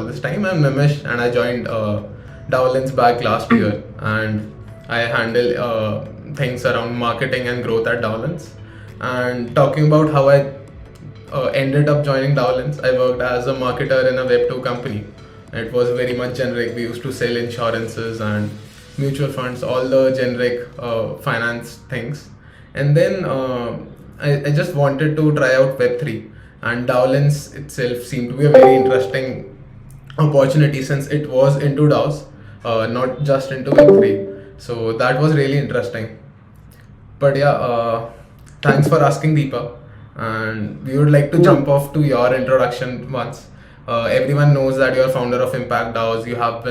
this time. I'm Nimish and I joined DaoLens back last year, and I handle things around marketing and growth at DaoLens. And talking about how I ended up joining DaoLens, I worked as a marketer in a Web2 company. It was very much generic. We used to sell insurances and mutual funds, all the generic finance things. And then I just wanted to try out Web3, and DaoLens itself seemed to be a very interesting opportunity since it was into DAOs, not just into Web3. So that was really interesting. But yeah, thanks for asking, Deepa. And we would like to jump off to your introduction once. Everyone knows that you're founder of Impact DAOs. You have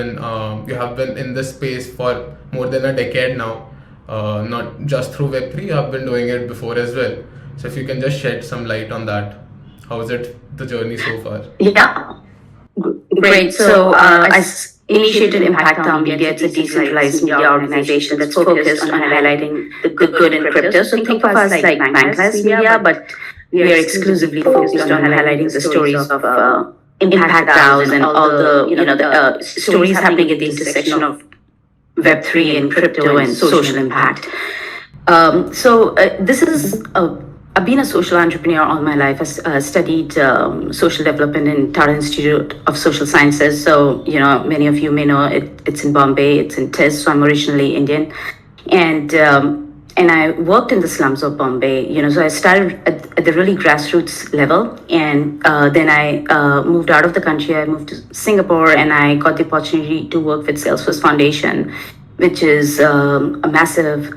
been in this space for more than a decade now. Not just through Web3, you have been doing it before as well. So if you can just shed some light on that, how is it the journey so far? Yeah, great. So initiated Impact DAO Media. It's a decentralized media organization that's focused on highlighting the good in crypto. So think of us like bankless media, but we are exclusively focused on highlighting the stories of Impact DAOs and all the stories happening at the intersection of Web3 and crypto and social impact. This is I've been a social entrepreneur all my life. I studied social development in Tata Institute of Social Sciences. So, many of you may know it's in Bombay, it's in TIS. So I'm originally Indian. And I worked in the slums of Bombay, so I started at the really grassroots level. And then I moved out of the country. I moved to Singapore, and I got the opportunity to work with Salesforce Foundation, which is a massive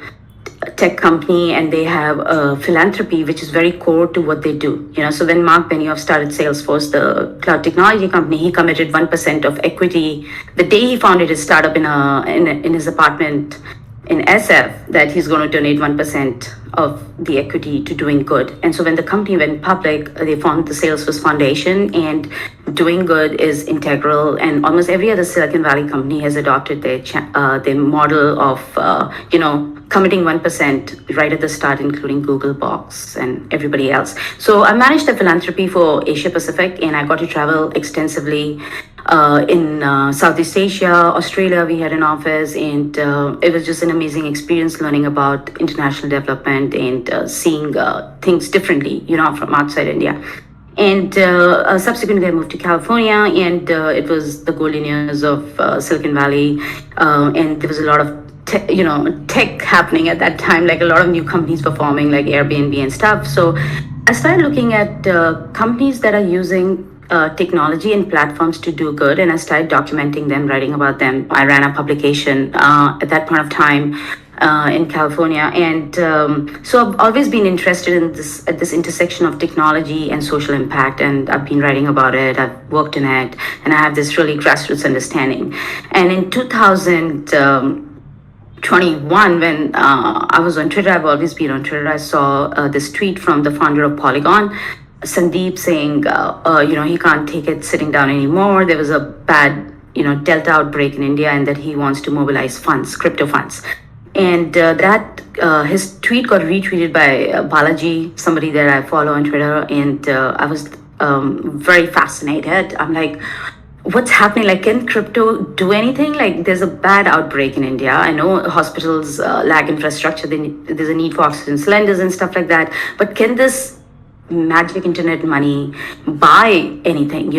tech company, and they have a philanthropy which is very core to what they do. So when Mark Benioff started Salesforce, the cloud technology company, he committed 1% of equity the day he founded his startup in his apartment in SF, that he's going to donate 1% of the equity to doing good. And so when the company went public, they formed the Salesforce Foundation, and doing good is integral. And almost every other Silicon Valley company has adopted their model of, committing 1% right at the start, including Google Box and everybody else. So I managed the philanthropy for Asia Pacific, and I got to travel extensively in Southeast Asia, Australia. We had an office, and it was just an amazing experience learning about international development and seeing things differently, from outside India. And subsequently, I moved to California, and it was the golden years of Silicon Valley, and there was a lot of tech happening at that time, like a lot of new companies were forming, like Airbnb and stuff. So I started looking at companies that are using technology and platforms to do good, and I started documenting them, writing about them. I ran a publication at that point of time in California, and so I've always been interested in this intersection of technology and social impact, and I've been writing about it. I've worked in it, and I have this really grassroots understanding. And in 2021, when I was on Twitter, I've always been on Twitter, I saw this tweet from the founder of Polygon, Sandeep, saying, he can't take it sitting down anymore. There was a bad, Delta outbreak in India, and that he wants to mobilize funds, crypto funds. And his tweet got retweeted by Balaji, somebody that I follow on Twitter, and I was very fascinated. I'm like, what's happening? Like, can crypto do anything? Like, there's a bad outbreak in India. I know hospitals lack infrastructure. There's a need for oxygen cylinders and stuff like that. But can this magic internet money buy anything?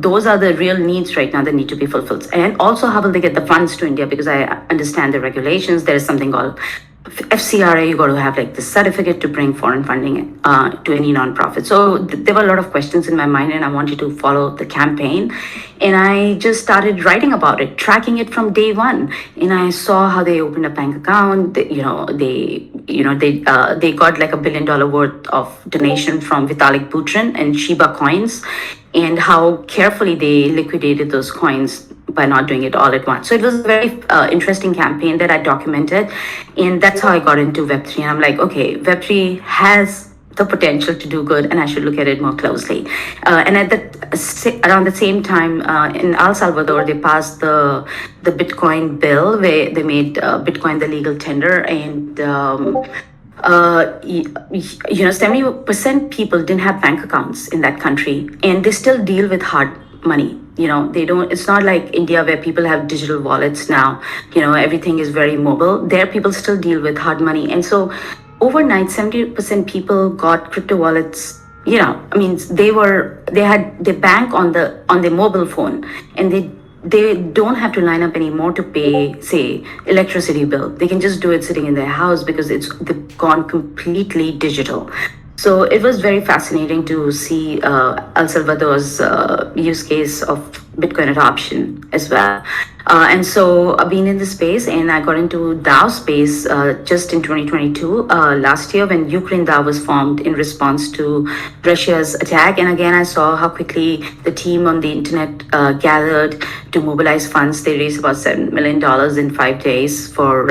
Those are the real needs right now that need to be fulfilled. And also, how will they get the funds to India? Because I understand the regulations. There is something called FCRA. You got to have like this certificate to bring foreign funding to any nonprofit. So there were a lot of questions in my mind, and I wanted to follow the campaign. And I just started writing about it, tracking it from day one. And I saw how they opened a bank account. They got like $1 billion worth of donation from Vitalik Buterin and Shiba coins, and how carefully they liquidated those coins by not doing it all at once. So it was a very interesting campaign that I documented, and that's how I got into Web3. And I'm like, okay, Web3 has the potential to do good, and I should look at it more closely. And around the same time, in El Salvador, they passed the Bitcoin bill, where they made Bitcoin the legal tender, and 70% people didn't have bank accounts in that country, and they still deal with hard money. They don't, it's not like India where people have digital wallets now. Everything is very mobile. There, people still deal with hard money. And so overnight, 70% people got crypto wallets. I mean, they bank on the mobile phone, and they don't have to line up anymore to pay, say, electricity bill. They can just do it sitting in their house because they've gone completely digital. So it was very fascinating to see El Salvador's use case of Bitcoin adoption as well. And so I've been in the space, and I got into DAO space just in 2022, last year, when Ukraine DAO was formed in response to Russia's attack. And again, I saw how quickly the team on the internet gathered to mobilize funds. They raised about $7 million in 5 days for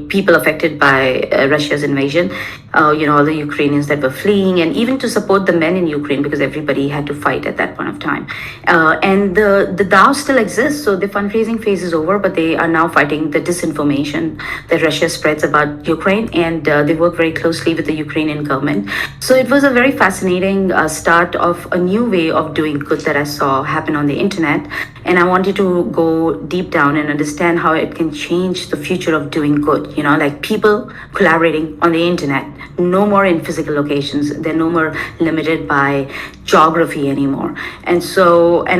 people affected by Russia's invasion. All the Ukrainians that were fleeing, and even to support the men in Ukraine, because everybody had to fight at that point of time. And the DAO still exists, so the fundraising phase is over, but they are now fighting the disinformation that Russia spreads about Ukraine, and they work very closely with the Ukrainian government. So it was a very fascinating start of a new way of doing good that I saw happen on the internet, and I wanted to go deep down and understand how it can change the future of doing good, like people collaborating on the internet. No more in physical locations. They're no more limited by geography anymore. And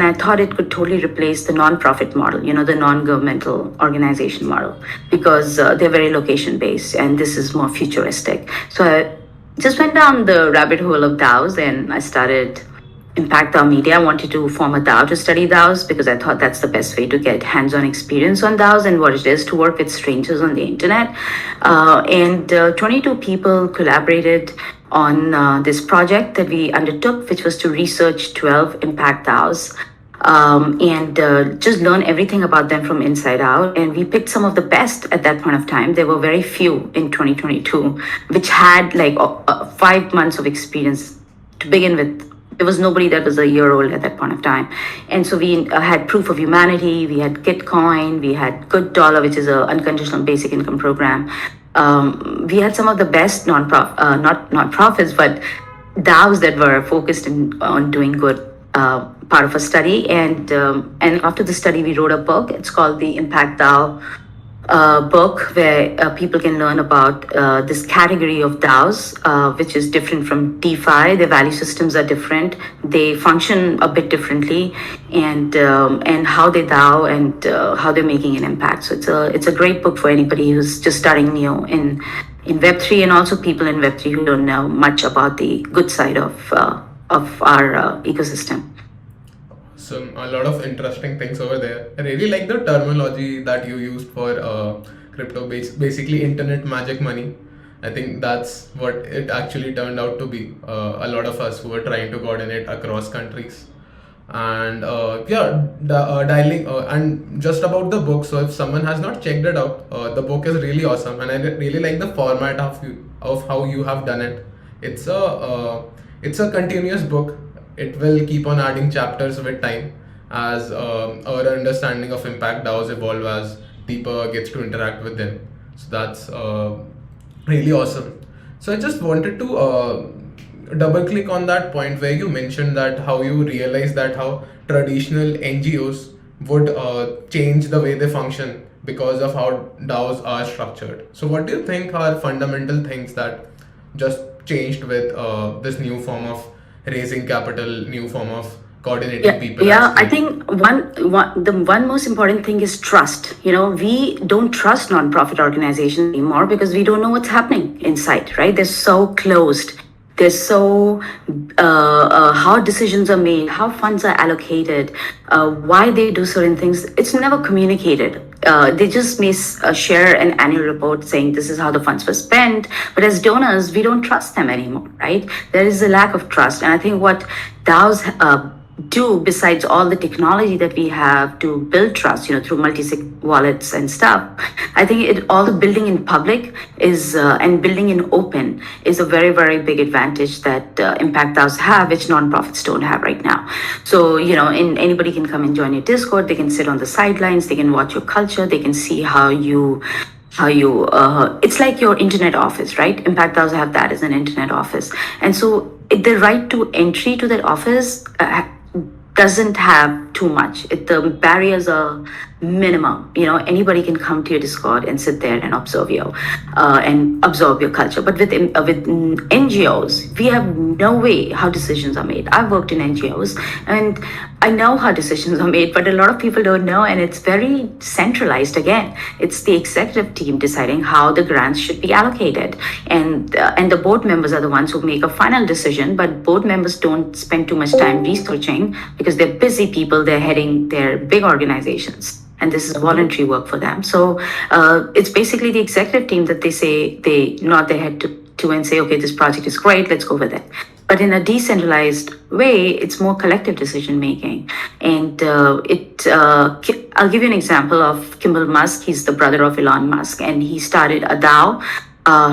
I thought it could totally replace the nonprofit model, the non-governmental organization model, because they're very location based, and this is more futuristic. So I just went down the rabbit hole of DAOs, and I started Impact DAO Media. I wanted to form a DAO to study DAOs because I thought that's the best way to get hands-on experience on DAOs and what it is to work with strangers on the internet. And 22 people collaborated on this project that we undertook, which was to research 12 Impact DAOs. And just learn everything about them from inside out. And we picked some of the best at that point of time. There were very few in 2022, which had like 5 months of experience to begin with. There was nobody that was a year old at that point of time. And so we had Proof of Humanity, we had Gitcoin, we had Good Dollar, which is an unconditional basic income program. We had some of the best not nonprofits, but DAOs that were focused on doing good, part of a study. And after the study, we wrote a book. It's called the Impact DAO book, where people can learn about this category of DAOs, which is different from DeFi. Their value systems are different. They function a bit differently, and how they DAO and how they're making an impact. So it's a great book for anybody who's just starting new in Web3, and also people in Web3 who don't know much about the good side of our ecosystem. A lot of interesting things over there. I really like the terminology that you used for crypto, basically internet magic money. I think that's what it actually turned out to be. A lot of us who were trying to coordinate across countries. And dialing and just about the book. So if someone has not checked it out, the book is really awesome, and I really like the format of how you have done it. It's a continuous book. It will keep on adding chapters with time as our understanding of Impact DAOs evolve, as Deepa gets to interact with them. So that's really awesome. So I just wanted to double click on that point where you mentioned that how you realize that how traditional NGOs would change the way they function because of how DAOs are structured. So what do you think are fundamental things that just changed with this new form of raising capital, new form of coordinating people? Yeah, I think the one most important thing is trust. We don't trust nonprofit organizations anymore because we don't know what's happening inside, right? They're so closed. They're so how decisions are made, how funds are allocated, why they do certain things. It's never communicated. They just may share an annual report saying this is how the funds were spent. But as donors, we don't trust them anymore, right? There is a lack of trust. And I think what DAOs do, besides all the technology that we have to build trust, through multi-sig wallets and stuff, I think all the building in public is and building in open is a very, very big advantage that Impact DAOs have, which nonprofits don't have right now. So, anybody can come and join your Discord. They can sit on the sidelines. They can watch your culture. They can see how you it's like your internet office, right? Impact DAOs have that as an internet office. And so the right to entry to that office doesn't have too much. The barriers are minimum. Anybody can come to your Discord and sit there and observe you, and absorb your culture. But with NGOs, we have no way how decisions are made. I've worked in NGOs, and I know how decisions are made, but a lot of people don't know, and it's very centralized. Again, it's the executive team deciding how the grants should be allocated, and the board members are the ones who make a final decision. But board members don't spend too much time researching because they're busy people. They're heading their big organizations, and this is voluntary work for them. So it's basically the executive team that they nod their head to and say, okay, this project is great, let's go with it. But in a decentralized way, it's more collective decision making. And I'll give you an example of Kimball Musk. He's the brother of Elon Musk, and he started a DAO.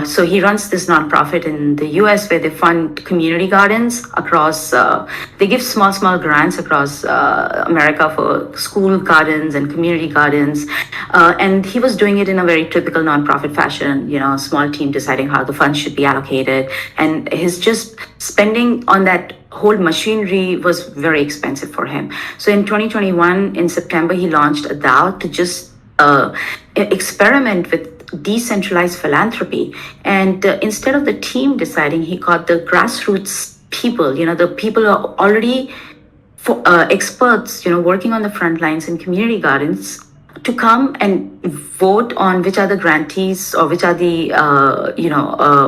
So he runs this nonprofit in the US where they fund community gardens across, they give small grants across America for school gardens and community gardens. And he was doing it in a very typical nonprofit fashion, a small team deciding how the funds should be allocated. And his just spending on that whole machinery was very expensive for him. So in 2021, in September, he launched a DAO to just experiment with decentralized philanthropy. And instead of the team deciding, he got the grassroots people, the people who are already experts, working on the front lines in community gardens, to come and vote on which are the grantees or which are the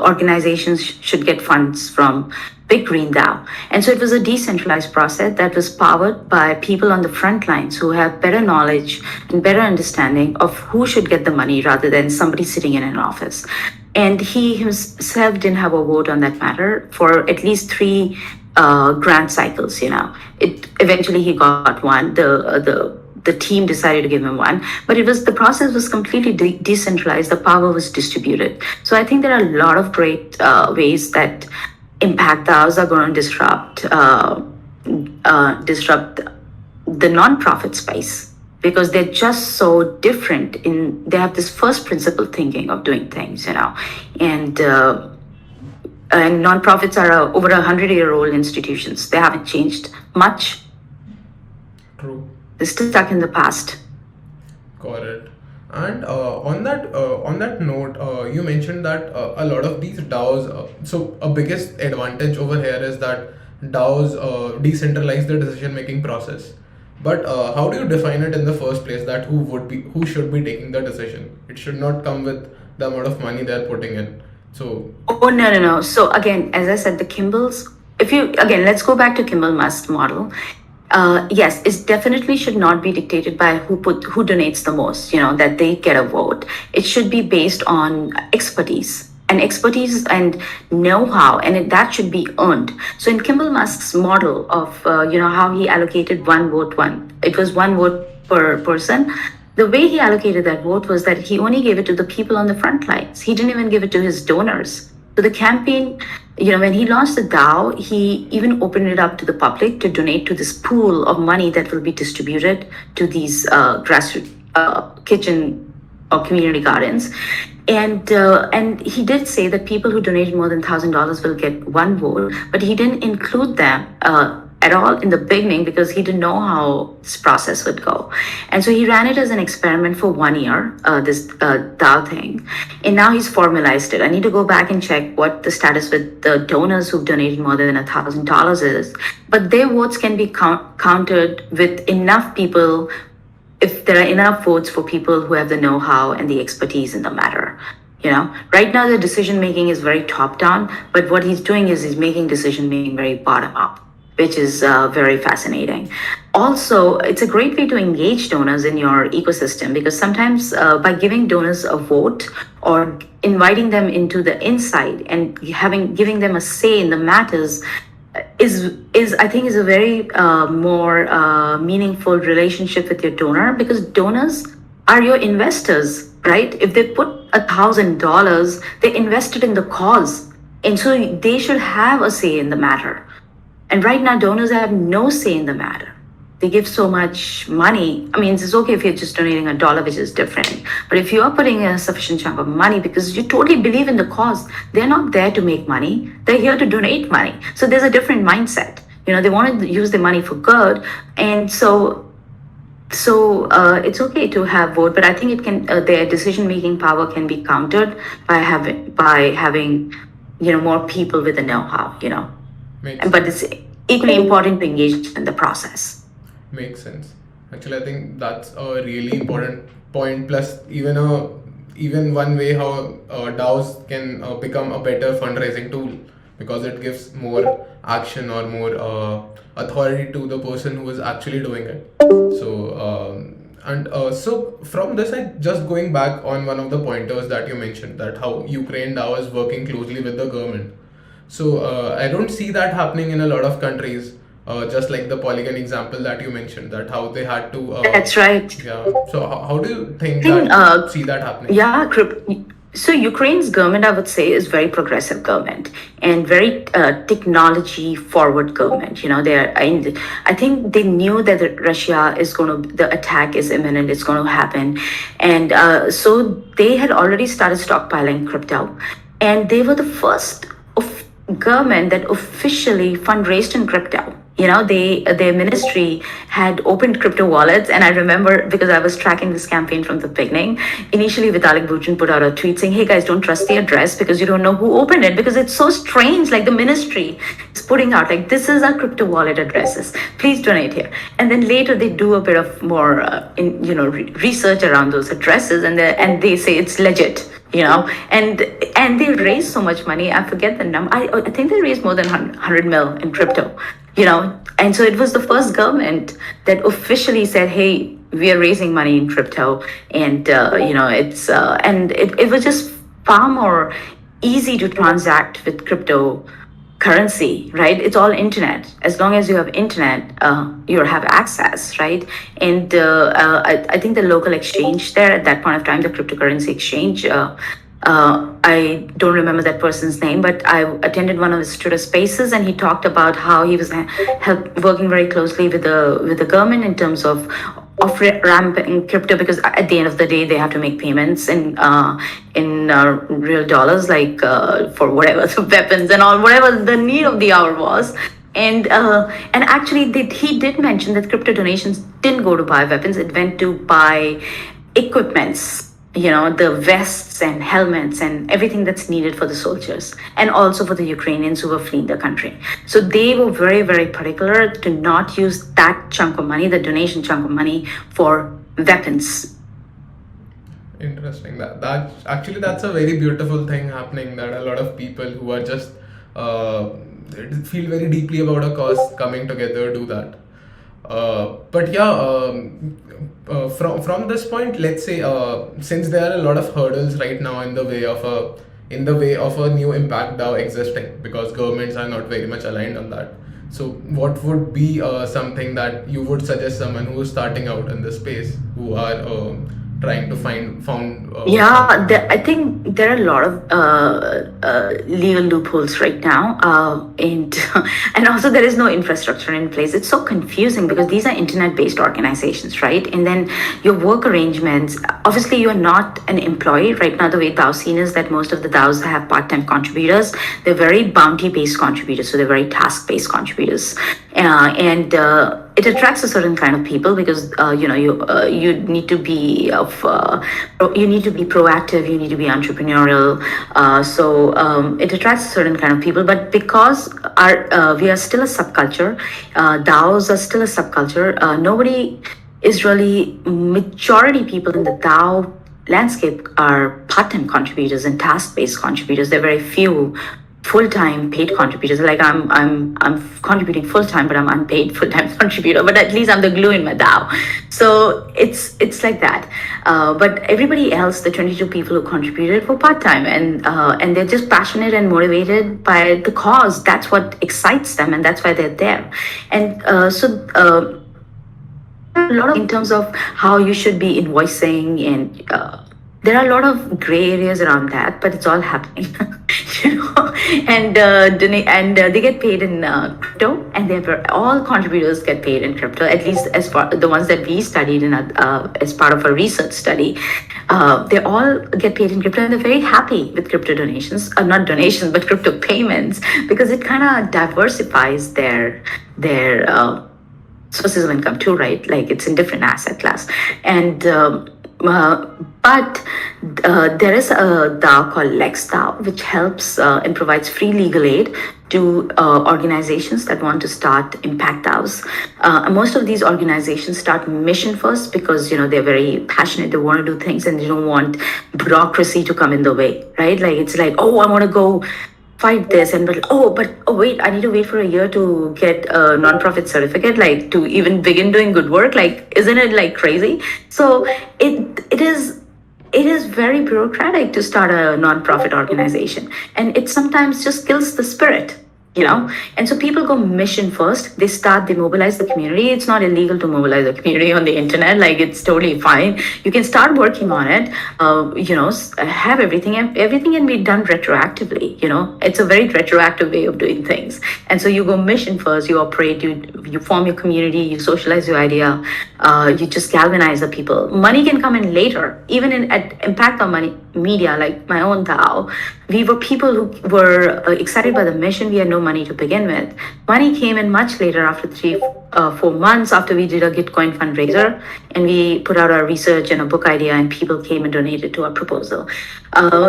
organizations should get funds from Big Green DAO. And so it was a decentralized process that was powered by people on the front lines who have better knowledge and better understanding of who should get the money rather than somebody sitting in an office. And he himself didn't have a vote on that matter for at least 3 grant cycles. Eventually he got one. The team decided to give him one, but the process was completely decentralized. The power was distributed. So I think there are a lot of great ways that Impact DAOs are going to disrupt the nonprofit space, because they're just so different. They have this first principle thinking of doing things, and nonprofits are over 100-year-old institutions. They haven't changed much. True. They're still stuck in the past. Got it. And on that note, you mentioned that a lot of these DAOs. So a biggest advantage over here is that DAOs decentralize the decision-making process. But how do you define it in the first place? That who should be taking the decision? It should not come with the amount of money they're putting in. So. Oh no. So again, as I said, the Kimballs. Let's go back to Kimball Musk's model. Yes, it definitely should not be dictated by who donates the most, that they get a vote. It should be based on expertise and know-how, and that should be earned. So in Kimball Musk's model of, how he allocated one vote, it was one vote per person. The way he allocated that vote was that he only gave it to the people on the front lines. He didn't even give it to his donors. So the campaign, when he launched the DAO, he even opened it up to the public to donate to this pool of money that will be distributed to these grassroots kitchen or community gardens. And he did say that people who donated more than $1,000 will get one vote, but he didn't include them at all in the beginning because he didn't know how this process would go. And so he ran it as an experiment for 1 year, this DAO thing. And now he's formalized it. I need to go back and check what the status with the donors who've donated more than $1,000 is. But their votes can be counted with enough people, if there are enough votes for people who have the know-how and the expertise in the matter. Right now the decision making is very top down, but what he's doing is he's making decision making very bottom up, which is very fascinating. Also, it's a great way to engage donors in your ecosystem, because sometimes by giving donors a vote or inviting them into the inside and giving them a say in the matters is I think is a very more meaningful relationship with your donor, because donors are your investors, right? If they put $1,000, they invested in the cause, and so they should have a say in the matter. And right now, donors have no say in the matter. They give so much money. I mean, it's okay if you're just donating $1, which is different. But if you are putting in a sufficient chunk of money because you totally believe in the cause, they're not there to make money. They're here to donate money. So there's a different mindset. They want to use the money for good. And it's okay to have vote, but I think it can their decision making power can be countered by having more people with the know-how. But it's equally important to engage in the process. Makes sense. Actually, I think that's a really important point. Plus, even one way how DAOs can become a better fundraising tool, because it gives more action or more authority to the person who is actually doing it. So from this, I just going back on one of the pointers that you mentioned, that how Ukraine DAO is working closely with the government. So I don't see that happening in a lot of countries. Just like the Polygon example that you mentioned, that how they had to. That's right. Yeah. So how do you think see that happening? Yeah, so Ukraine's government, I would say, is very progressive government and very technology forward government. I think they knew that the attack is imminent, it's going to happen, and so they had already started stockpiling crypto, and they were the first government that officially fundraised in crypto. Their ministry had opened crypto wallets, and I remember, because I was tracking this campaign from the beginning. Initially, Vitalik Buterin put out a tweet saying, "Hey guys, don't trust the address because you don't know who opened it, because it's so strange. Like, the ministry is putting out like, this is our crypto wallet addresses. Please donate here." And then later they do a bit of more research around those addresses, and they say it's legit. And they raised so much money. I forget the number. I think they raised more than 100 mil in crypto. And so it was the first government that officially said, "Hey, we are raising money in crypto," and it was just far more easy to transact with cryptocurrency, right? It's all internet. As long as you have internet, you have access, right? And I think the local exchange there at that point of time, the cryptocurrency exchange. I don't remember that person's name, but I attended one of his Twitter spaces, and he talked about how he was working very closely with the government in terms of ramping crypto, because at the end of the day they have to make payments in real dollars, like for whatever the weapons and all, whatever the need of the hour was. And actually he did mention that crypto donations didn't go to buy weapons; it went to buy equipments. The vests and helmets and everything that's needed for the soldiers, and also for the Ukrainians who were fleeing the country. So they were very, very particular to not use that chunk of money, the donation chunk of money, for weapons. Interesting. That's a very beautiful thing happening, that a lot of people who are just feel very deeply about a cause coming together do that. But yeah, from this point, let's say, since there are a lot of hurdles right now in the way of a new Impact DAO existing, because governments are not very much aligned on that. So what would be something that you would suggest someone who is starting out in this space, who are trying to found I think there are a lot of legal loopholes right now, and and also there is no infrastructure in place. It's so confusing because these are internet-based organizations, right? And then your work arrangements, obviously you're not an employee right now. The way DAO scene is that most of the DAOs have part-time contributors. They're very bounty-based contributors, so they're very task-based contributors, and it attracts a certain kind of people because you need to be proactive, you need to be entrepreneurial. So it attracts a certain kind of people. But because we are still a subculture, DAOs are still a subculture. Nobody is really, majority people in the DAO landscape are part-time contributors and task-based contributors. There are very few full-time paid contributors. Like I'm contributing full-time, but I'm unpaid full-time contributor, but at least I'm the glue in my DAO. So it's like that. But everybody else, the 22 people who contributed, were part-time, and they're just passionate and motivated by the cause. That's what excites them, and that's why they're there. And a lot of, in terms of how you should be invoicing, and there are a lot of gray areas around that, but it's all happening. they get paid in crypto, and all contributors get paid in crypto. At least as far the ones that we studied as part of a research study, they all get paid in crypto, and they're very happy with crypto donations, not donations, but crypto payments, because it kind of diversifies their sources of income too, right? Like it's in different asset class. And but there is a DAO called Lex DAO, which helps and provides free legal aid to organizations that want to start impact DAOs. Most of these organizations start mission first because they're very passionate, they want to do things, and they don't want bureaucracy to come in the way, right? Like it's like, oh, I want to go fight this, and wait, I need to wait for a year to get a nonprofit certificate, like to even begin doing good work. Like, isn't it like crazy? So it is very bureaucratic to start a nonprofit organization, and it sometimes just kills the spirit. And so people go mission first. They mobilize the community. It's not illegal to mobilize the community on the internet. Like it's totally fine. You can start working on it. Have everything, and everything can be done retroactively. It's a very retroactive way of doing things. And so you go mission first. You operate. You form your community. You socialize your idea. You just galvanize the people. Money can come in later, even at Impact DAO money media, like my own DAO. We were people who were excited by the mission. We had no money to begin with. Money came in much later, after 3-4 months after we did a Gitcoin fundraiser, and we put out our research and a book idea, and people came and donated to our proposal.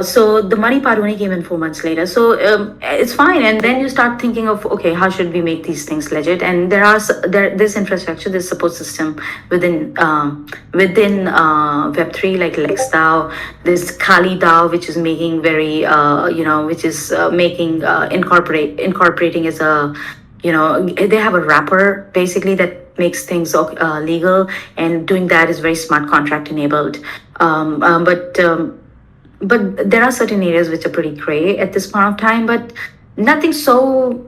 So the money part only came in 4 months later. So it's fine. And then you start thinking of, okay, how should we make these things legit? And there's infrastructure, there's support system within Web3, like Lex DAO. There's Kali DAO, which is making incorporating as a, they have a wrapper basically that makes things legal, and doing that is very smart contract enabled. But there are certain areas which are pretty gray at this point of time, but nothing so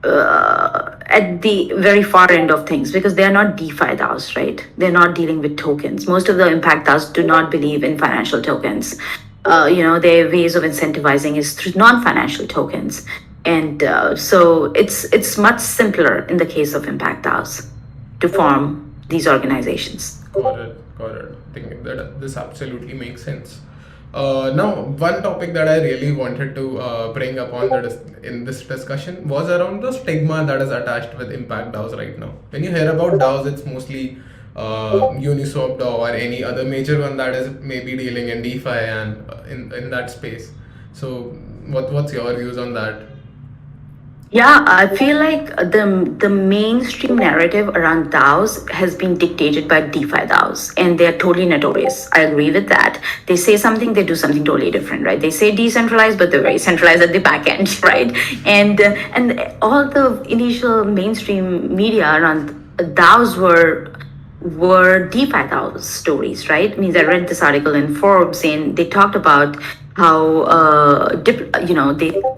at the very far end of things, because they are not DeFi DAOs, right? They're not dealing with tokens. Most of the impact DAOs do not believe in financial tokens. Their ways of incentivizing is through non-financial tokens. And so it's much simpler in the case of impact DAOs to form these organizations. Got it. I think that this absolutely makes sense. Now, one topic that I really wanted to bring up in this discussion was around the stigma that is attached with impact DAOs right now. When you hear about DAOs, it's mostly Uniswap DAO or any other major one that is maybe dealing in DeFi and in that space. So, what's your views on that? Yeah, I feel like the mainstream narrative around DAOs has been dictated by DeFi DAOs, and they're totally notorious. I agree with that. They say something, they do something totally different, right? They say decentralized, but they're very centralized at the back end, right? And all the initial mainstream media around DAOs were DeFi DAO stories, right? I mean, I read this article in Forbes, and they talked about how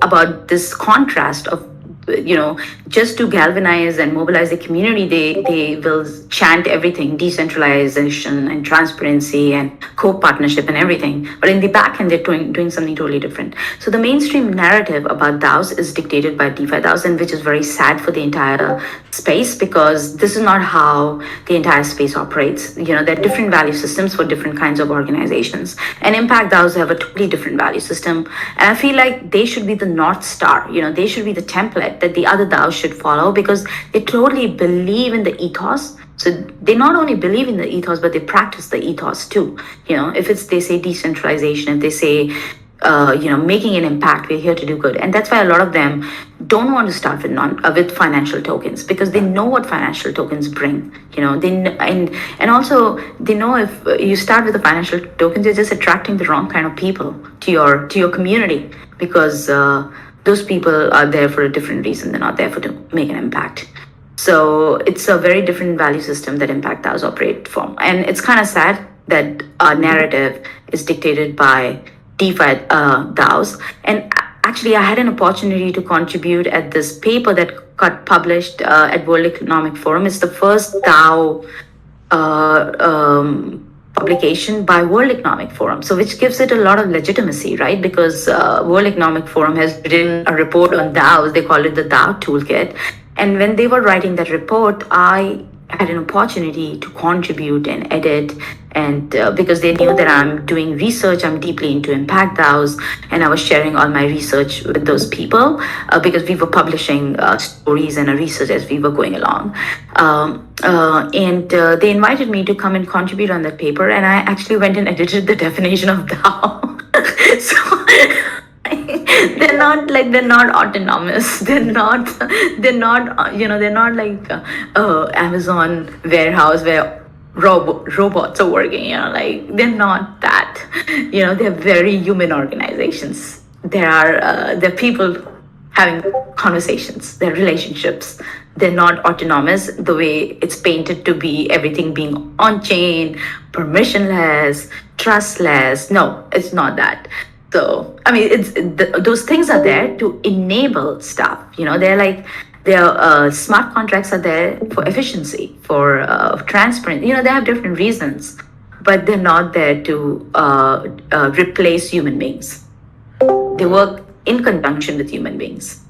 about this contrast of just to galvanize and mobilize the community, they will chant everything, decentralization and transparency and co-partnership and everything. But in the back end, they're doing something totally different. So the mainstream narrative about DAOs is dictated by DeFi DAOs, and which is very sad for the entire space, because this is not how the entire space operates. There are different value systems for different kinds of organizations, and impact DAOs have a totally different value system. And I feel like they should be the North Star. They should be the template that the other DAOs should follow, because they totally believe in the ethos. So they not only believe in the ethos, but they practice the ethos too. If they say decentralization, if they say making an impact, we're here to do good. And that's why a lot of them don't want to start with financial tokens, because they know what financial tokens bring. And also they know if you start with the financial tokens, you're just attracting the wrong kind of people to your community, because those people are there for a different reason. They're not there to make an impact. So it's a very different value system that impact DAOs operate from. And it's kind of sad that our narrative is dictated by DeFi DAOs. And actually, I had an opportunity to contribute at this paper that got published at World Economic Forum. It's the first DAO publication by World Economic Forum, so which gives it a lot of legitimacy, right? Because World Economic Forum has written a report on DAOs. They call it the DAO toolkit, and when they were writing that report, I had an opportunity to contribute and edit, and because they knew that I'm doing research, I'm deeply into Impact DAOs, and I was sharing all my research with those people because we were publishing stories and research as we were going along. And they invited me to come and contribute on that paper, and I actually went and edited the definition of DAO. So they're not autonomous, they're not they're not like Amazon warehouse where robots are working, like they're not that. They're very human organizations. They're people having conversations, their relationships. They're not autonomous the way it's painted to be, everything being on chain, permissionless, trustless. No, it's not that. So, I mean, those things are there to enable stuff. Their smart contracts are there for efficiency, for transparency. They have different reasons, but they're not there to replace human beings. They work in conjunction with human beings.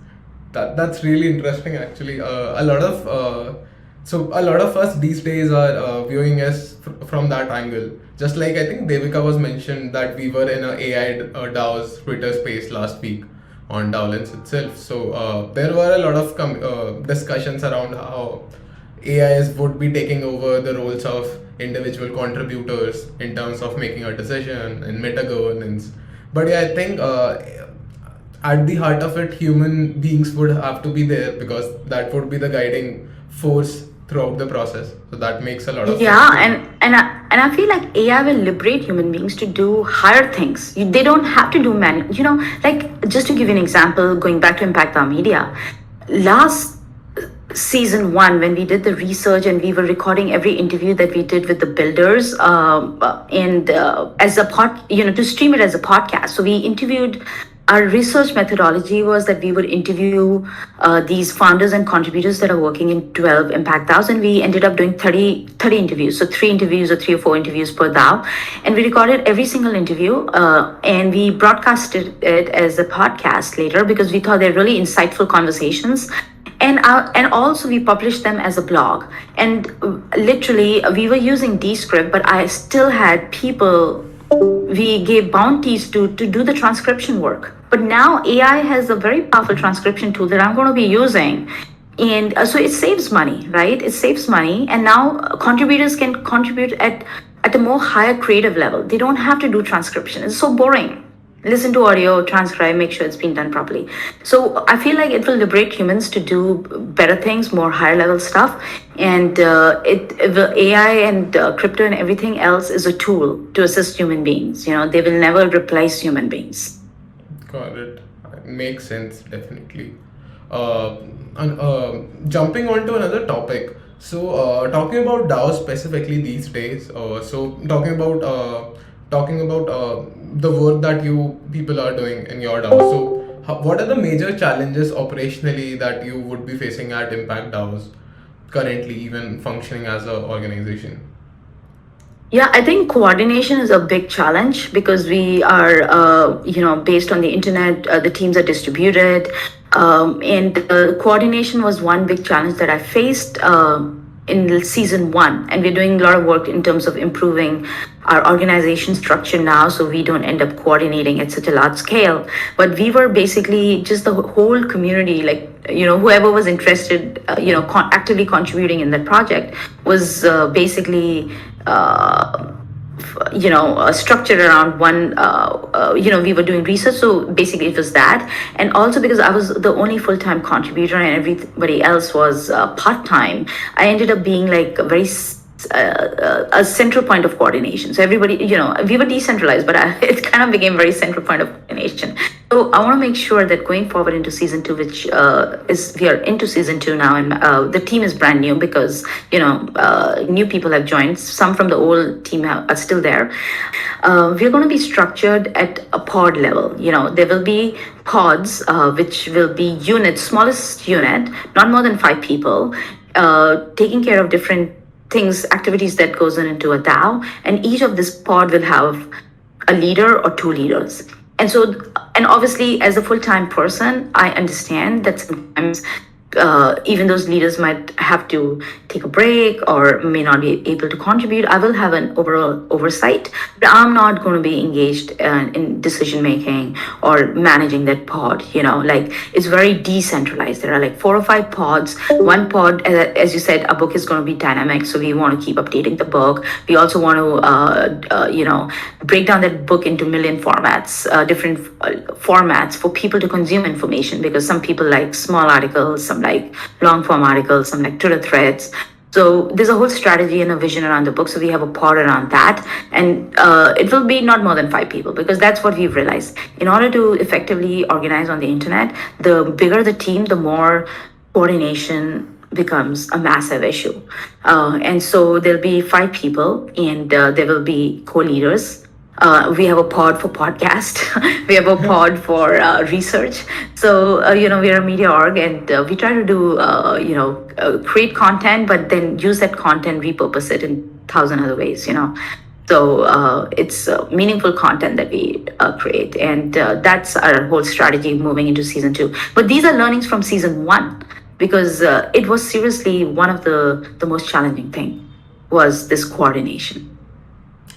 That's really interesting, actually. A lot of us these days are viewing us from that angle. Just like I think Devika was mentioned that we were in a AI DAO's Twitter space last week on DaoLens itself. So there were a lot of discussions around how AIs would be taking over the roles of individual contributors in terms of making a decision and meta governance. But yeah, I think at the heart of it, human beings would have to be there because that would be the guiding force throughout the process. So that makes a lot of sense. And I feel like AI will liberate human beings to do higher things. They don't have to do like just to give you an example, going back to Impact DAO Media, last season 1 when we did the research and we were recording every interview that we did with the builders and as a to stream it as a podcast. So we interviewed. Our research methodology was that we would interview these founders and contributors that are working in 12 Impact DAOs, and we ended up doing 30 interviews. So 3 interviews or 3 or 4 interviews per DAO. And we recorded every single interview and we broadcasted it as a podcast later because we thought they're really insightful conversations. And also we published them as a blog. And literally we were using Descript, but I still had people we gave bounties to do the transcription work. But now AI has a very powerful transcription tool that I'm going to be using. And so it saves money, right? It saves money. And now contributors can contribute at a more higher creative level. They don't have to do transcription. It's so boring. Listen to audio, transcribe, make sure it's been done properly. So I feel like it will liberate humans to do better things, more higher level stuff. And the AI and crypto and everything else is a tool to assist human beings. They will never replace human beings. Got it. Makes sense, definitely. Jumping on to another topic. So talking about DAO specifically these days. Talking about the work that you people are doing in your DAO. So what are the major challenges operationally that you would be facing at Impact DAOs currently, even functioning as an organization? Yeah, I think coordination is a big challenge because we are, based on the internet, the teams are distributed. And coordination was one big challenge that I faced in season 1. And we're doing a lot of work in terms of improving our organization structure now so we don't end up coordinating at such a large scale. But we were basically just the whole community, like, whoever was interested, actively contributing in that project was basically structured around one, we were doing research. So basically it was that. And also because I was the only full-time contributor and everybody else was part-time, I ended up being like a central point of coordination. So everybody, we were decentralized, but it kind of became very central point of coordination. So I want to make sure that going forward into season 2, which we are into season 2 now, and the team is brand new because new people have joined. Some from the old team are still there. We're going to be structured at a pod level. There will be pods, which will be units, smallest unit, not more than 5 people, taking care of different things, activities that goes into a DAO, and each of this pod will have a leader or two leaders. And so, and obviously, as a full time person, I understand that sometimes even those leaders might have to take a break or may not be able to contribute. I will have an overall oversight, but I'm not going to be engaged in decision making or managing that pod. Like it's very decentralized. There are like 4 or 5 pods. One pod, as you said, a book is going to be dynamic, so we want to keep updating the book. We also want to, break down that book into million formats, different formats for people to consume information, because some people like small articles, some like long form articles, some like Twitter threads. So there's a whole strategy and a vision around the book. So we have a pod around that, and it will be not more than 5 people, because that's what we've realized. In order to effectively organize on the internet, the bigger the team, the more coordination becomes a massive issue. And so there'll be 5 people, and there will be co-leaders. We have a pod for podcast. We have a pod for research. So, we're a media org, and we try to do, create content, but then use that content, repurpose it in 1,000 other ways, So it's meaningful content that we create. And that's our whole strategy moving into season 2. But these are learnings from season 1, because it was seriously one of the most challenging thing was this coordination.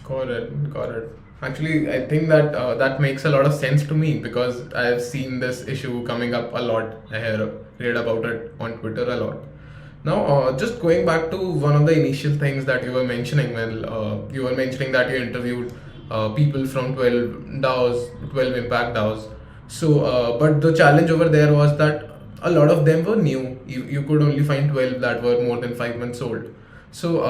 Got it. Actually, I think that that makes a lot of sense to me, because I've seen this issue coming up a lot. I read about it on Twitter a lot. Now, just going back to one of the initial things that you were mentioning, you were mentioning that you interviewed people from 12 DAOs, 12 Impact DAOs. So, but the challenge over there was that a lot of them were new. You could only find 12 that were more than 5 months old. So,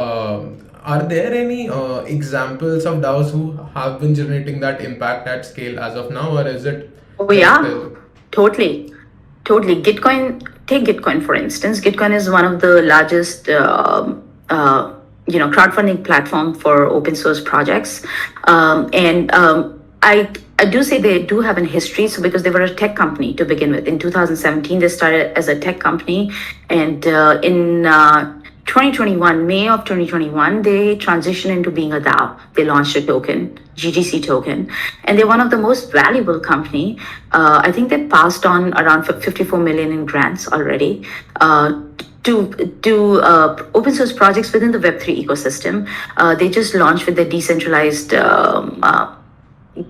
are there any examples of DAOs who have been generating that impact at scale as of now, or is it? Oh yeah, totally. Take Gitcoin for instance. Gitcoin is one of the largest, crowdfunding platform for open source projects, and I do say they do have a history. So because they were a tech company to begin with, in 2017 they started as a tech company, and in 2021, May of 2021, they transitioned into being a DAO. They launched a token, GTC token, and they're one of the most valuable company. I think they passed on around 54 million in grants already to open source projects within the Web3 ecosystem. They just launched with the decentralized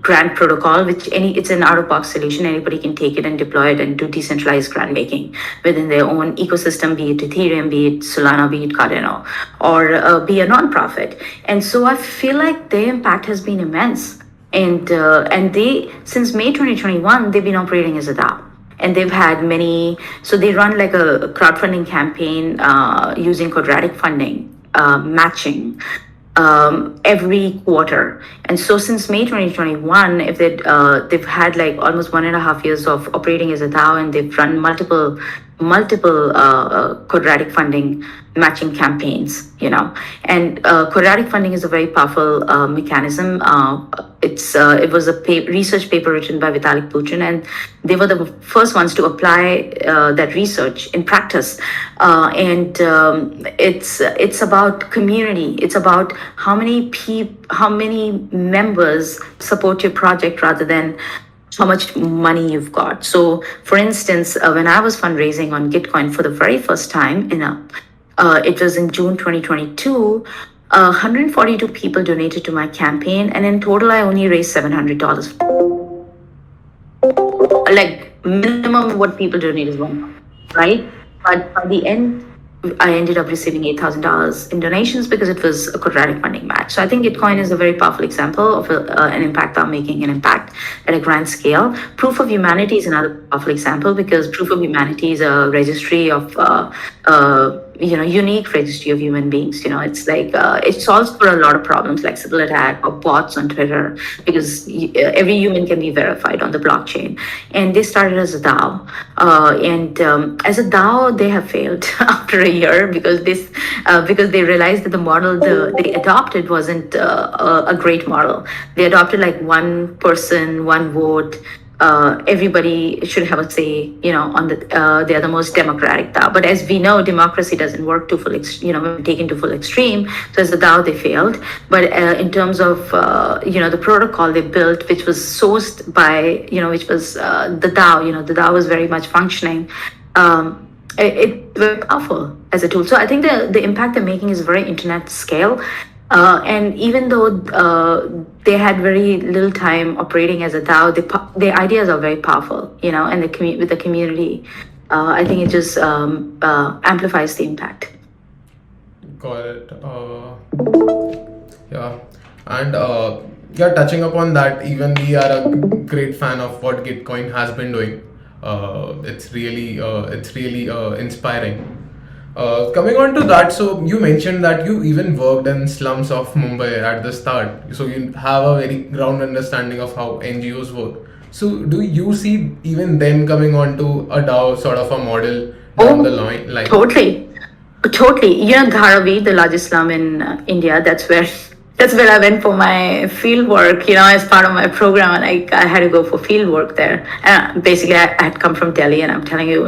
grant protocol, it's an out-of-box solution. Anybody can take it and deploy it and do decentralized grant making within their own ecosystem, be it Ethereum, be it Solana, be it Cardano, or be a nonprofit. And so I feel like their impact has been immense. And they, since May 2021, they've been operating as a DAO. And they've had so they run like a crowdfunding campaign using quadratic funding, matching, every quarter. And so since May 2021, if they've had like almost 1.5 years of operating as a DAO, and they've run multiple quadratic funding matching campaigns, and quadratic funding is a very powerful mechanism. It was a research paper written by Vitalik Buterin, and they were the first ones to apply that research in practice. And it's about community. It's about how many members support your project rather than how much money you've got. So, for instance, when I was fundraising on Gitcoin for the very first time, it was in June 2022. 142 people donated to my campaign, and in total, I only raised $700. Like minimum, what people donate is $1, right? But by the end, I ended up receiving $8,000 in donations because it was a quadratic funding match. So I think Gitcoin is a very powerful example of an impact DAO making an impact at a grand scale. Proof of Humanity is another powerful example, because Proof of Humanity is a registry of unique registry of human beings. It's like it solves for a lot of problems like Sybil attack or bots on Twitter, because every human can be verified on the blockchain. And they started as a DAO, and as a DAO they have failed after a year, because they realized that the model they adopted wasn't a great model. They adopted like one person, one vote, everybody should have a say, on they are the most democratic DAO. But as we know, democracy doesn't work to taken to full extreme. So as the DAO, they failed. But in terms of, the protocol they built, which was sourced by, which was the DAO, the DAO was very much functioning. It's very powerful as a tool. So I think the impact they're making is very internet scale. And even though they had very little time operating as a DAO, their ideas are very powerful, and with the community, I think it just amplifies the impact. Got it. Yeah, and yeah, touching upon that, even we are a great fan of what Gitcoin has been doing. It's really inspiring. Coming on to that, so you mentioned that you even worked in slums of Mumbai at the start, so you have a very ground understanding of how NGOs work. So do you see even them coming onto a DAO sort of a model down the line? Totally. Dharavi, the largest slum in India, that's where I went for my field work, as part of my program, and I had to go for field work there. Basically, I had come from Delhi, and I'm telling you,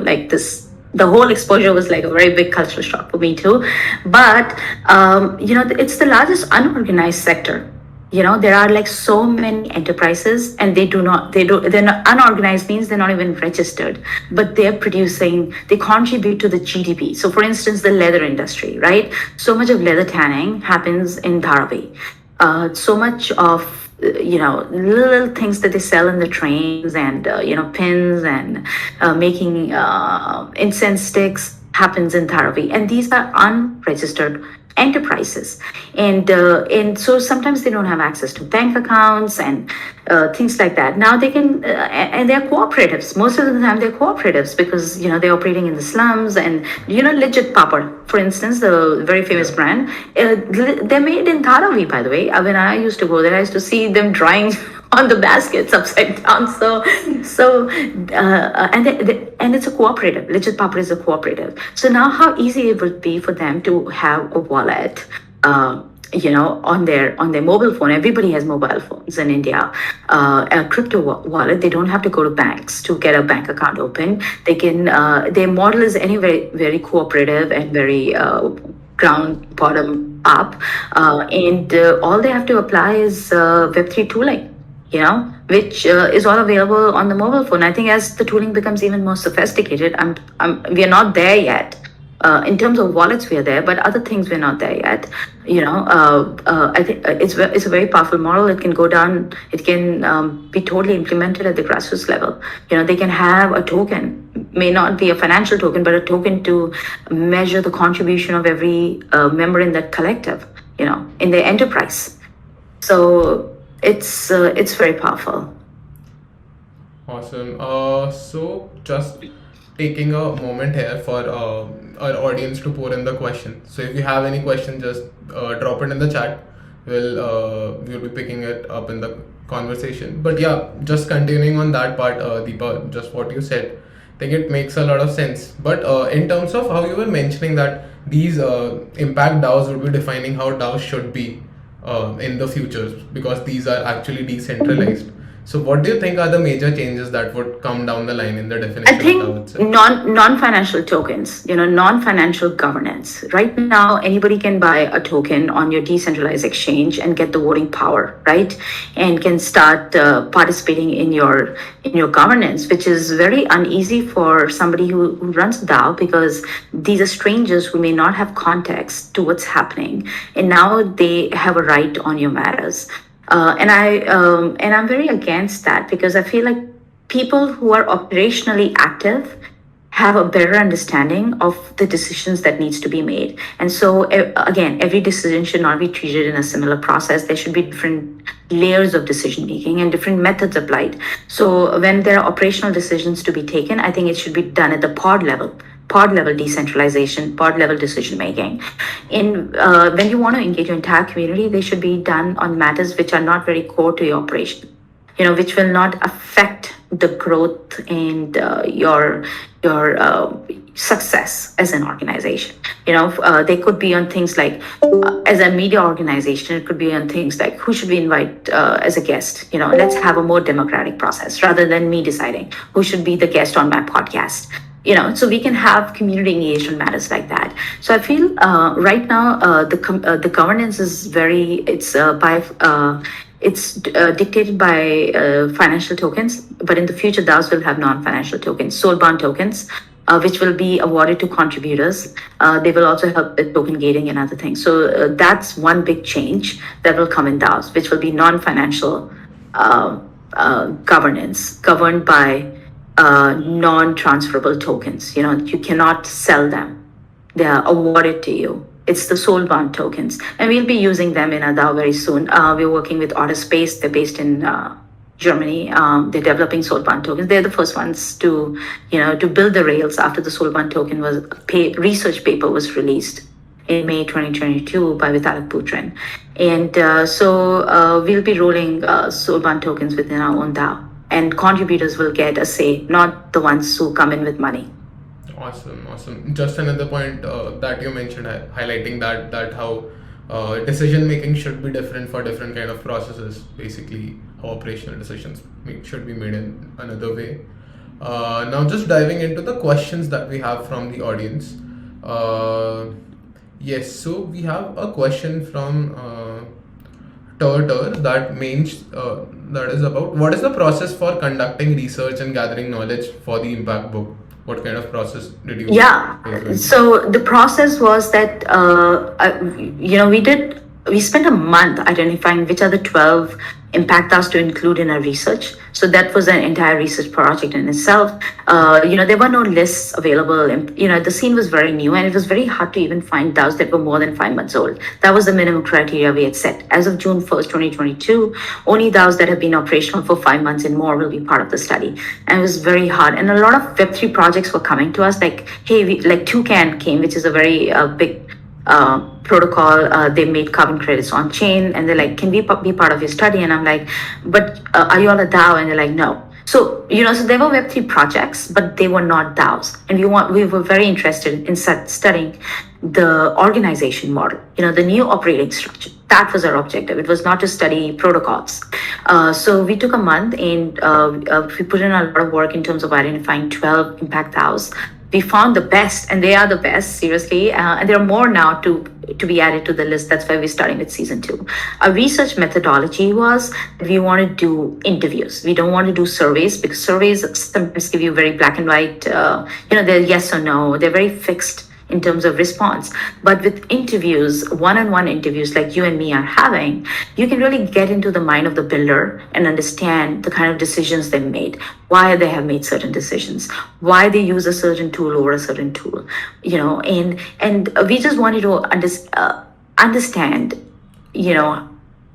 the whole exposure was like a very big cultural shock for me too. But, it's the largest unorganized sector. There are like so many enterprises, and they're not unorganized, means they're not even registered, but they contribute to the GDP. So for instance, the leather industry, right? So much of leather tanning happens in Dharavi. So much of little things that they sell in the trains, and pins, and making incense sticks happens in Dharavi, and these are unregistered enterprises, and so sometimes they don't have access to bank accounts and things like that. Now they can, and they're cooperatives. Most of the time they're cooperatives, because they're operating in the slums, and legit papad, for instance, the very famous brand, they're made in Dharavi, by the way. When I used to go there, I used to see them drying on the baskets upside down. And it's a cooperative. Legit Papad is a cooperative. So now, how easy it would be for them to have a wallet, on their mobile phone. Everybody has mobile phones in India. A crypto wallet. They don't have to go to banks to get a bank account open. They can. Their model is anyway very cooperative and very ground bottom up, and all they have to apply is Web3 tooling. Which is all available on the mobile phone. I think as the tooling becomes even more sophisticated, we are not there yet. In terms of wallets, we are there, but other things we're not there yet. I think it's a very powerful model. It can go down. It can be totally implemented at the grassroots level. They can have a token, may not be a financial token, but a token to measure the contribution of every member in that collective. In their enterprise. So it's very powerful. Awesome. So just taking a moment here for our audience to pour in the question. So if you have any question, just drop it in the chat. We'll be picking it up in the conversation. But yeah, just continuing on that part, Deepa, just what you said, I think it makes a lot of sense. But in terms of how you were mentioning that these impact DAOs would be defining how DAOs should be in the future, because these are actually decentralized. So what do you think are the major changes that would come down the line in the definition I think of DAO itself? non-financial tokens, non-financial governance. Right now, anybody can buy a token on your decentralized exchange and get the voting power, right? And can start participating in your governance, which is very uneasy for somebody who runs DAO, because these are strangers who may not have context to what's happening, and now they have a right on your matters. And I'm very against that, because I feel like people who are operationally active have a better understanding of the decisions that needs to be made. And so again, every decision should not be treated in a similar process. There should be different layers of decision making and different methods applied. So when there are operational decisions to be taken, I think it should be done at the pod level decentralization, pod level decision making. When you want to engage your entire community, they should be done on matters which are not very core to your operation. which will not affect the growth and your success as an organization. They could be on things like, as a media organization, it could be on things like who should we invite as a guest. Let's have a more democratic process rather than me deciding who should be the guest on my podcast. So we can have community engagement matters like that. So I feel right now the governance is dictated by financial tokens, but in the future DAOs will have non-financial tokens, soul-bound tokens, which will be awarded to contributors. They will also help with token gating and other things. So that's one big change that will come in DAOs, which will be non-financial governance, governed by non-transferable tokens. You cannot sell them; they are awarded to you. It's the soul-bound tokens, and we'll be using them in a DAO very soon. We're working with Autospace. They're based in Germany. They're developing soul-bound tokens. They're the first ones to build the rails after the soul-bound token research paper was released in May 2022 by Vitalik Buterin. And so we'll be rolling soul-bound tokens within our own DAO. And contributors will get a say, not the ones who come in with money. Awesome. Just another point that you mentioned, highlighting that how decision making should be different for different kind of processes. Basically, how operational decisions should be made in another way. Now, just diving into the questions that we have from the audience. Yes, so we have a question from that is about what is the process for conducting research and gathering knowledge for the impact book. What kind of process did you? Yeah, so the process was that we spent a month identifying which are the 12 impact DAOs to include in our research. So that was an entire research project in itself. There were no lists available. The scene was very new, and it was very hard to even find DAOs that were more than 5 months old. That was the minimum criteria we had set. As of June 1st, 2022, only DAOs that have been operational for 5 months and more will be part of the study. And it was very hard. And a lot of Web3 projects were coming to us like, hey, Toucan came, which is a very big protocol. They made carbon credits on chain, and they're like, can we be part of your study? And I'm like, but are you all a DAO? And they're like, no. So so there were Web3 projects, but they were not DAOs, and we were very interested in studying the organization model, the new operating structure. That was our objective. It was not to study protocols. So we took a month, and we put in a lot of work in terms of identifying 12 impact DAOs. We found the best, and they are the best, seriously. And there are more now to be added to the list. That's why we're starting with season 2. Our research methodology was we want to do interviews. We don't want to do surveys, because surveys sometimes give you very black and white, they're yes or no. They're very fixed in terms of response. But with interviews, one-on-one interviews like you and me are having, you can really get into the mind of the builder and understand the kind of decisions they made, why they have made certain decisions, why they use a certain tool over a certain tool, and we just wanted to understand,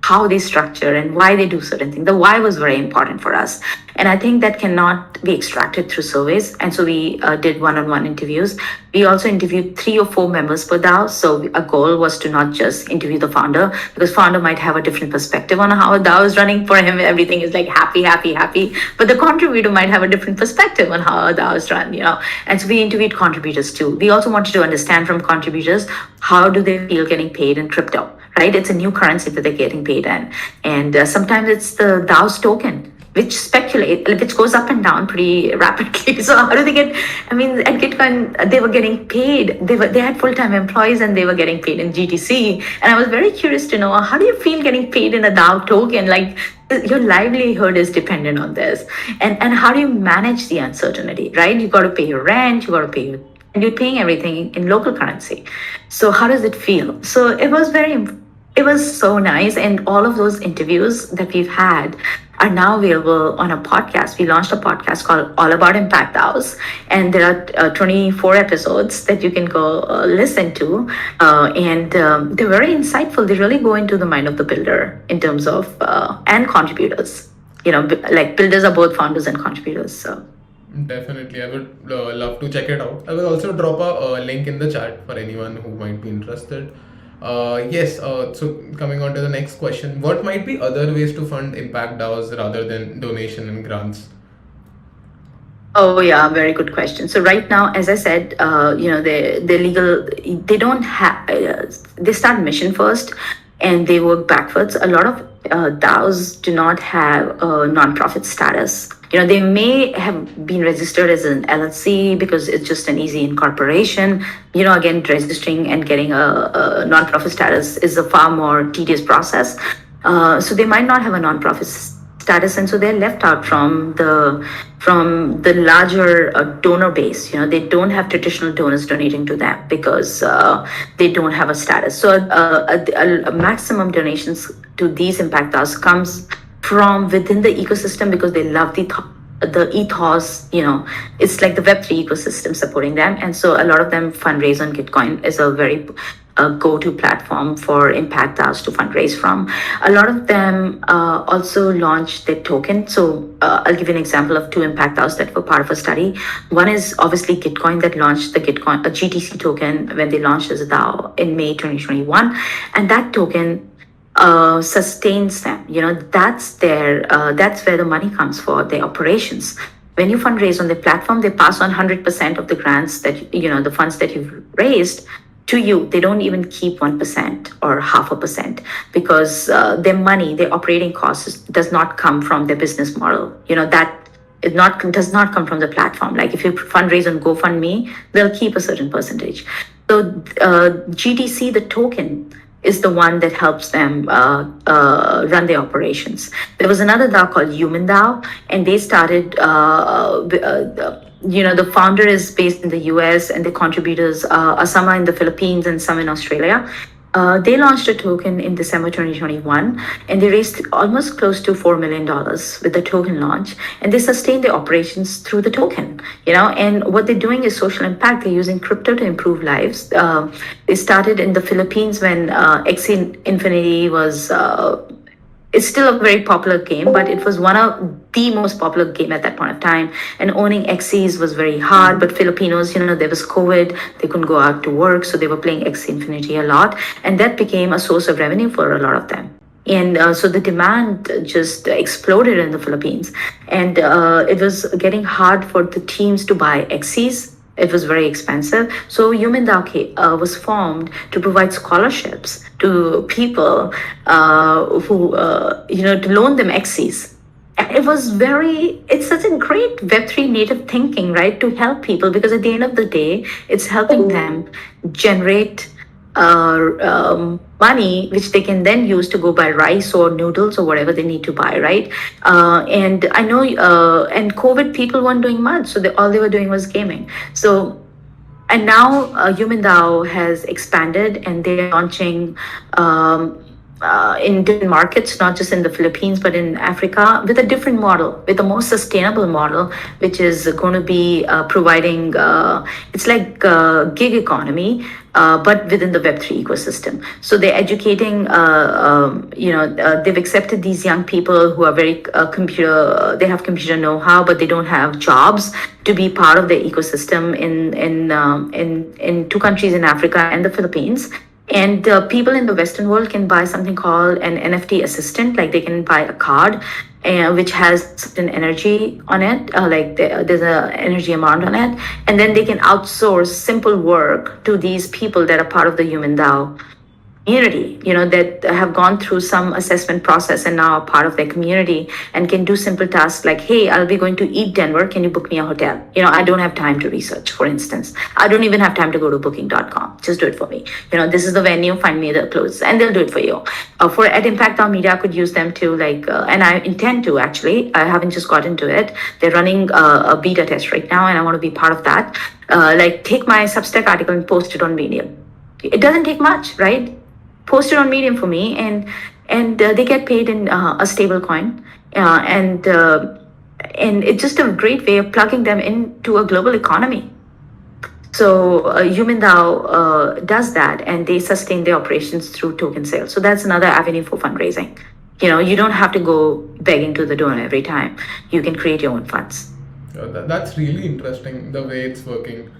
how they structure and why they do certain things. The why was very important for us. And I think that cannot be extracted through surveys. And so we did one-on-one interviews. We also interviewed 3 or 4 members per DAO. So our goal was to not just interview the founder, because founder might have a different perspective on how a DAO is running. For him, everything is like happy. But the contributor might have a different perspective on how a DAO is run, And so we interviewed contributors too. We also wanted to understand from contributors, how do they feel getting paid in crypto? Right? It's a new currency that they're getting paid in. And sometimes it's the DAO's token, which goes up and down pretty rapidly. So how do they get, at Gitcoin, they were getting paid. They had full-time employees, and they were getting paid in GTC. And I was very curious to know, how do you feel getting paid in a DAO token? Like, your livelihood is dependent on this. And how do you manage the uncertainty, right? You got to pay your rent, and you're paying everything in local currency. So how does it feel? So it was so nice. And all of those interviews that we've had are now available on a podcast. We launched a podcast called All About Impact DAOs, and there are 24 episodes that you can go listen to. And they're very insightful. They really go into the mind of the builder in terms of, and contributors. Like builders are both founders and contributors. So. Definitely, I would love to check it out. I will also drop a link in the chat for anyone who might be interested. Yes, so coming on to the next question, what might be other ways to fund impact DAOs rather than donation and grants? Oh yeah, very good question. So right now, as I said, the legal, they don't have, they start mission first, and they work backwards. A lot of DAOs do not have a nonprofit status. They may have been registered as an LLC because it's just an easy incorporation. Again, registering and getting a nonprofit status is a far more tedious process. So they might not have a nonprofit status, and so they're left out from the larger donor base. They don't have traditional donors donating to them because they don't have a status. So a maximum donations to these impact DAOs comes from within the ecosystem because they love the ethos. It's like the Web3 ecosystem supporting them, and so a lot of them fundraise on Gitcoin is a very go-to platform for impact DAOs to fundraise from. A lot of them also launched their token. So I'll give you an example of two impact DAOs that were part of a study. One is obviously Gitcoin, that launched the Gitcoin, a GTC token, when they launched as a DAO in May 2021, and that token sustains them. That's where the money comes for their operations. When you fundraise on the platform, they pass on 100% of the grants that the funds that you've raised to you. They don't even keep 1% or 0.5% because their money, their operating costs, does not come from their business model. That does not come from the platform. Like if you fundraise on GoFundMe, they'll keep a certain percentage. So GTC, the token, is the one that helps them run their operations. There was another DAO called Human DAO, and they started. The founder is based in the US, and the contributors are some are in the Philippines and some in Australia. They launched a token in December 2021, and they raised almost close to $4 million with the token launch, and they sustained their operations through the token. And what they're doing is social impact. They're using crypto to improve lives. They started in the Philippines when Axie Infinity was. It's still a very popular game, but it was one of the most popular game at that point of time. And owning Axies was very hard, but Filipinos, there was COVID, they couldn't go out to work, so they were playing Axie Infinity a lot. And that became a source of revenue for a lot of them. And so the demand just exploded in the Philippines. And it was getting hard for the teams to buy Axies. It was very expensive. So Human DAO was formed to provide scholarships to people to loan them Axies. And it's such a great Web3 native thinking, right? To help people, because at the end of the day, it's helping them generate money, which they can then use to go buy rice or noodles or whatever they need to buy, right? And I know, and COVID, people weren't doing much, so all they were doing was gaming. So, and now Human DAO has expanded, and they're launching in different markets, not just in the Philippines, but in Africa, with a different model, with a more sustainable model, which is going to be providing, it's like gig economy, but within the Web3 ecosystem. So they're educating, they've accepted these young people who are very they have computer know-how, but they don't have jobs, to be part of the ecosystem in two countries in Africa and the Philippines. And people in the Western world can buy something called an NFT assistant, like they can buy a card which has certain energy on it, there's an energy amount on it, and then they can outsource simple work to these people that are part of the Human DAO community, that have gone through some assessment process and now are part of their community and can do simple tasks like, hey, I'll be going to eat Denver, can you book me a hotel? I don't have time to research, for instance. I don't even have time to go to booking.com. Just do it for me. This is the venue, find me the clothes, and they'll do it for you. At Impact DAO Media, I could use them to and I intend to actually, I haven't just got into it. They're running a beta test right now, and I want to be part of that. Take my Substack article and post it on Medium. It doesn't take much, right? Post it on Medium for me, and they get paid in a stable coin, and it's just a great way of plugging them into a global economy. So Human DAO does that, and they sustain their operations through token sales. So that's another avenue for fundraising. You don't have to go begging to the donor every time. You can create your own funds. That's really interesting, the way it's working.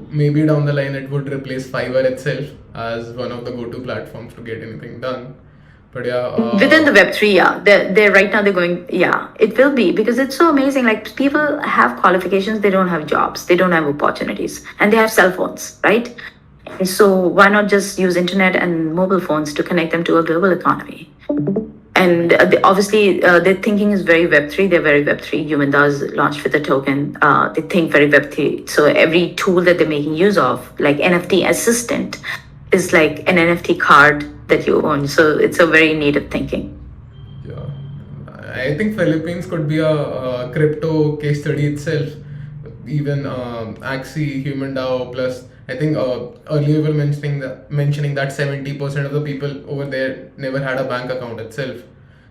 maybe down the line it would replace Fiverr itself as one of the go-to platforms to get anything done. But yeah, within the Web3, yeah, they're right now they're going, yeah, it will be because it's so amazing. Like people have qualifications, they don't have jobs, they don't have opportunities, and they have cell phones, right? And so why not just use internet and mobile phones to connect them to a global economy? And obviously, their thinking is very Web3. They're very Web3. Human does launched with a token. They think very Web3. So every tool that they're making use of, like NFT assistant, is like an NFT card that you own. So it's a very native thinking. yeah, I think Philippines could be a crypto case study itself. Even Axie, Human DAO, plus I think earlier we were mentioning that 70% of the people over there never had a bank account itself.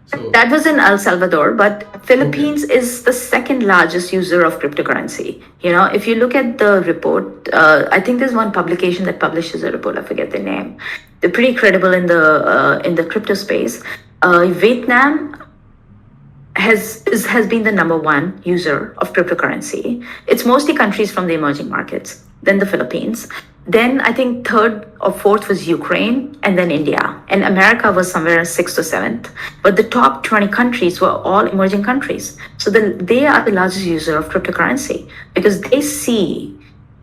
So That was in El Salvador, but Philippines is the second largest user of cryptocurrency. You know, if you look at the report, I think there's one publication that publishes a report. I forget the name. They're pretty credible in the crypto space. Vietnam has been the number one user of cryptocurrency. It's mostly countries from the emerging markets, then the Philippines. Then I think third or fourth was Ukraine, and then India. And America was somewhere sixth or seventh. But the top 20 countries were all emerging countries. So they are the largest user of cryptocurrency because they see,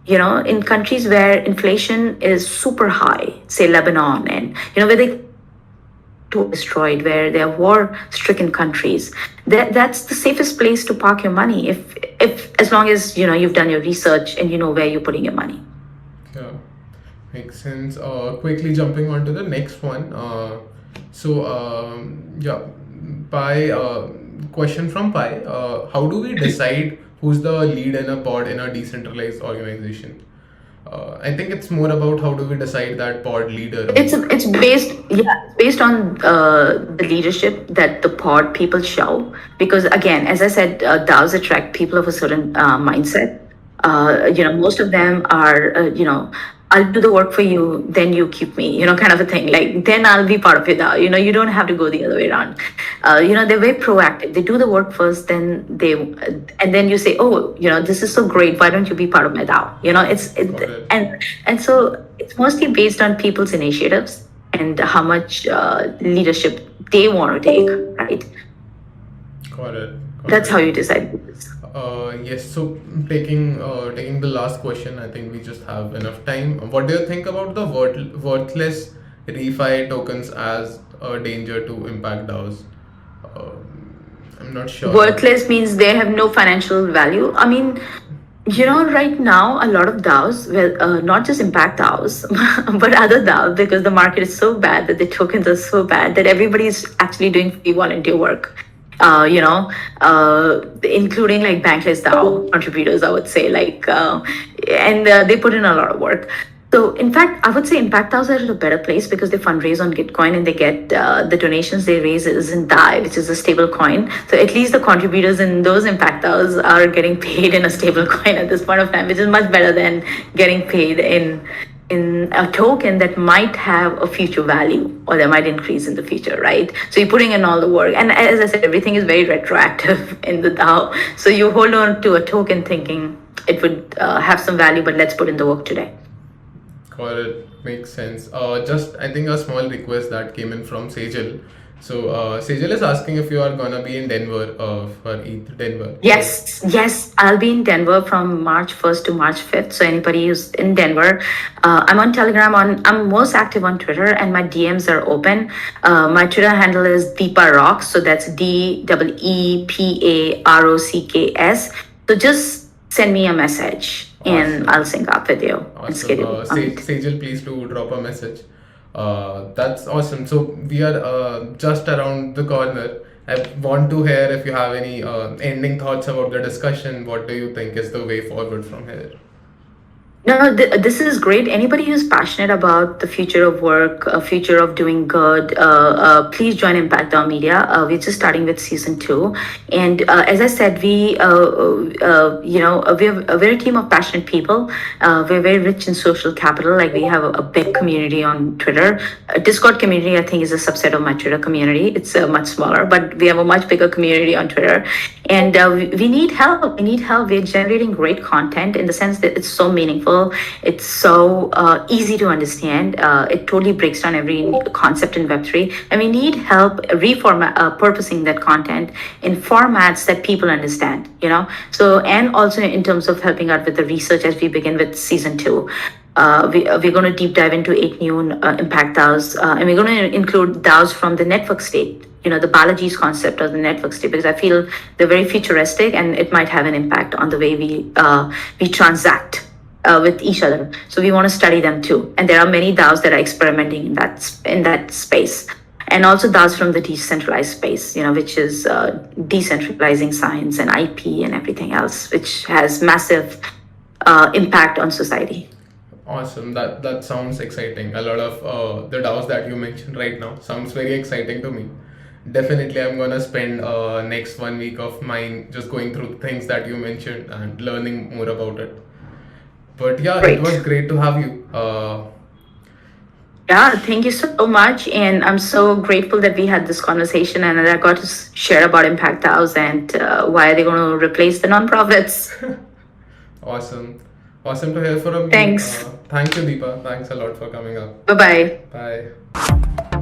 you know, in countries where inflation is super high, say Lebanon, and, you know, where they destroyed, where there are war-stricken countries, that's the safest place to park your money. If as long as you know you've done your research and you know where you're putting your money. yeah, makes sense. Quickly jumping on to the next one. Yeah, Pi. Question from Pi. How do we decide who's the lead in a pod in a decentralized organization? I think it's more about how do we decide that pod leader. It's based on the leadership that the pod people show. Because again, as I said, DAOs attract people of a certain mindset. You know, most of them are I'll do the work for you, then you keep me, you know, kind of a thing. Like, then I'll be part of it. You know, you don't have to go the other way around. You know, they're very proactive. They do the work first, then and then you say, oh, you know, this is so great. Why don't you be part of my DAO? You know, and so it's mostly based on people's initiatives and how much leadership they want to take, right? Got it. That's how you decide. Yes. So taking the last question, I think we just have enough time. What do you think about the worthless refi tokens as a danger to impact DAOs? I'm not sure. Worthless means they have no financial value. I mean, you know, right now, a lot of DAOs, well, not just Impact DAOs, but other DAOs, because the market is so bad that the tokens are so bad that everybody is actually doing free volunteer work. You know, including like bankless DAO contributors, I would say, like, and they put in a lot of work. So, in fact, I would say Impact DAOs are in a better place because they fundraise on Gitcoin and they get the donations they raise is in DAI, which is a stable coin. So, at least the contributors in those Impact DAOs are getting paid in a stable coin at this point of time, which is much better than getting paid in a token that might have a future value or that might increase in the future, right? So you're putting in all the work. And as I said, everything is very retroactive in the DAO. So you hold on to a token thinking it would have some value, but let's put in the work today. Got it. Makes sense. Just I think a small request that came in from Sejal. So Sejal is asking if you are gonna be in Denver for ETH Denver. Yes, I'll be in Denver from March 1st to March 5th. So anybody who's in Denver, I'm on Telegram. I'm most active on Twitter, and my DMs are open. My Twitter handle is Deepa Rocks. So that's DEEPAROCKS. So just send me a message. Awesome. And I'll sync up with you. Awesome. Sejal, please do drop a message. That's awesome. So we are just around the corner. I want to hear if you have any ending thoughts about the discussion. What do you think is the way forward from here? No, this is great. Anybody who's passionate about the future of work, future of doing good, please join Impact DAO Media. We're just starting with season 2, and as I said, we're a team of passionate people. We're very rich in social capital. Like, we have a big community on Twitter. Discord community, I think, is a subset of my Twitter community. It's much smaller, but we have a much bigger community on Twitter, and we need help. We need help. We're generating great content in the sense that it's so meaningful. simple. It's so easy to understand. It totally breaks down every concept in Web3, and we need help purposing that content in formats that people understand. So, and also in terms of helping out with the research as we begin with season 2. We're going to deep dive into 8 new impact DAOs, and we're going to include DAOs from the network state, the Balaji's concept of the network state, because I feel they're very futuristic and it might have an impact on the way we transact with each other. So we want to study them too. And there are many DAOs that are experimenting in that space. And also DAOs from the decentralized space, which is decentralizing science and IP and everything else, which has massive impact on society. Awesome. That sounds exciting. A lot of the DAOs that you mentioned right now sounds very exciting to me. Definitely, I'm gonna spend next 1 week of mine just going through things that you mentioned and learning more about it. But yeah, Great. it was great to have you. Yeah, thank you so much. And I'm so grateful that we had this conversation and that I got to share about Impact DAOs and why they're going to replace the nonprofits. Awesome. Awesome to hear from you. Thanks. Thank you, Deepa. Thanks a lot for coming up. Bye-bye. Bye.